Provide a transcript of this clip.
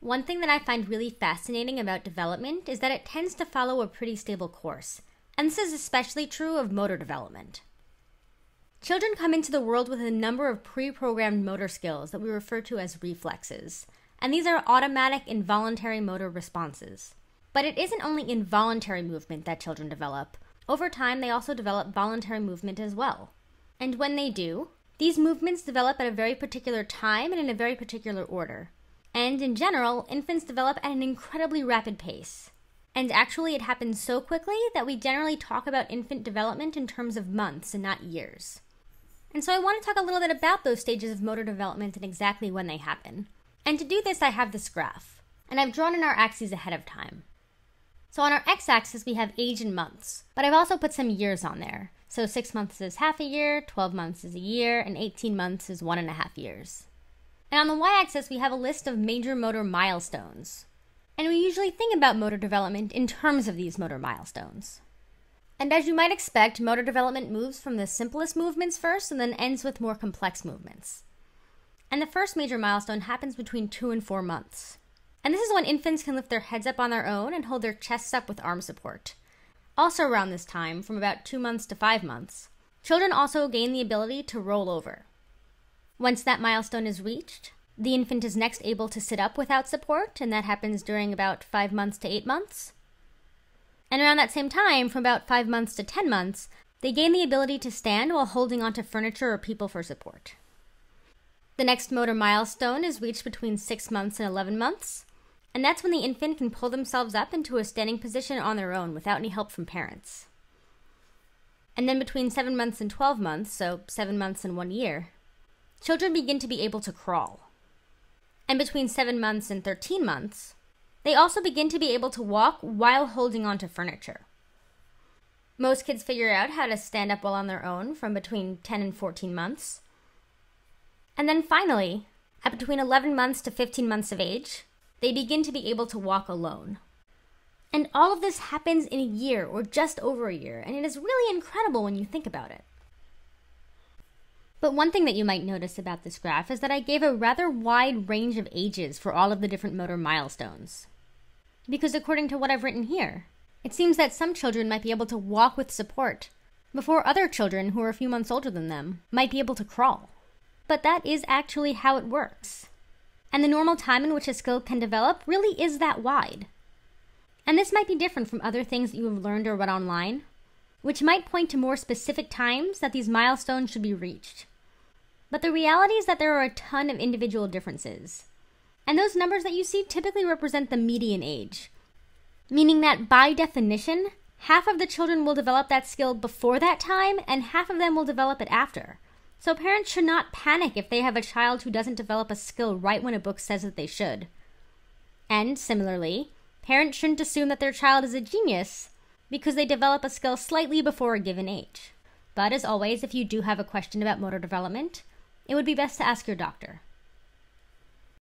One thing that I find really fascinating about development is that it tends to follow a pretty stable course, and this is especially true of motor development. Children come into the world with a number of pre-programmed motor skills that we refer to as reflexes, and these are automatic involuntary motor responses. But it isn't only involuntary movement that children develop. Over time, they also develop voluntary movement as well. And when they do, these movements develop at a very particular time and in a very particular order. And in general, infants develop at an incredibly rapid pace. And actually, it happens so quickly that we generally talk about infant development in terms of months and not years. And so I want to talk a little bit about those stages of motor development and exactly when they happen. And to do this, I have this graph. And I've drawn in our axes ahead of time. So on our x-axis, we have age in months. But I've also put some years on there. So 6 months is half a year, 12 months is a year, and 18 months is 1.5 years. And on the y-axis, we have a list of major motor milestones. And we usually think about motor development in terms of these motor milestones. And as you might expect, motor development moves from the simplest movements first and then ends with more complex movements. And the first major milestone happens between 2 and 4 months. And this is when infants can lift their heads up on their own and hold their chests up with arm support. Also around this time, from about 2 months to 5 months, children also gain the ability to roll over. Once that milestone is reached, the infant is next able to sit up without support, and that happens during about 5 months to 8 months. And around that same time, from about 5 months to 10 months, they gain the ability to stand while holding onto furniture or people for support. The next motor milestone is reached between 6 months and 11 months, and that's when the infant can pull themselves up into a standing position on their own without any help from parents. And then between 7 months and 12 months, so 7 months and 1 year, children begin to be able to crawl. And between 7 months and 13 months, they also begin to be able to walk while holding onto furniture. Most kids figure out how to stand up while on their own from between 10 and 14 months. And then finally, at between 11 months to 15 months of age, they begin to be able to walk alone. And all of this happens in a year or just over a year, and it is really incredible when you think about it. But one thing that you might notice about this graph is that I gave a rather wide range of ages for all of the different motor milestones. Because according to what I've written here, it seems that some children might be able to walk with support, before other children who are a few months older than them might be able to crawl. But that is actually how it works. And the normal time in which a skill can develop really is that wide. And this might be different from other things that you have learned or read online, which might point to more specific times that these milestones should be reached. But the reality is that there are a ton of individual differences. And those numbers that you see typically represent the median age, meaning that by definition, half of the children will develop that skill before that time, and half of them will develop it after. So parents should not panic if they have a child who doesn't develop a skill right when a book says that they should. And similarly, parents shouldn't assume that their child is a genius because they develop a skill slightly before a given age. But as always, if you do have a question about motor development, it would be best to ask your doctor.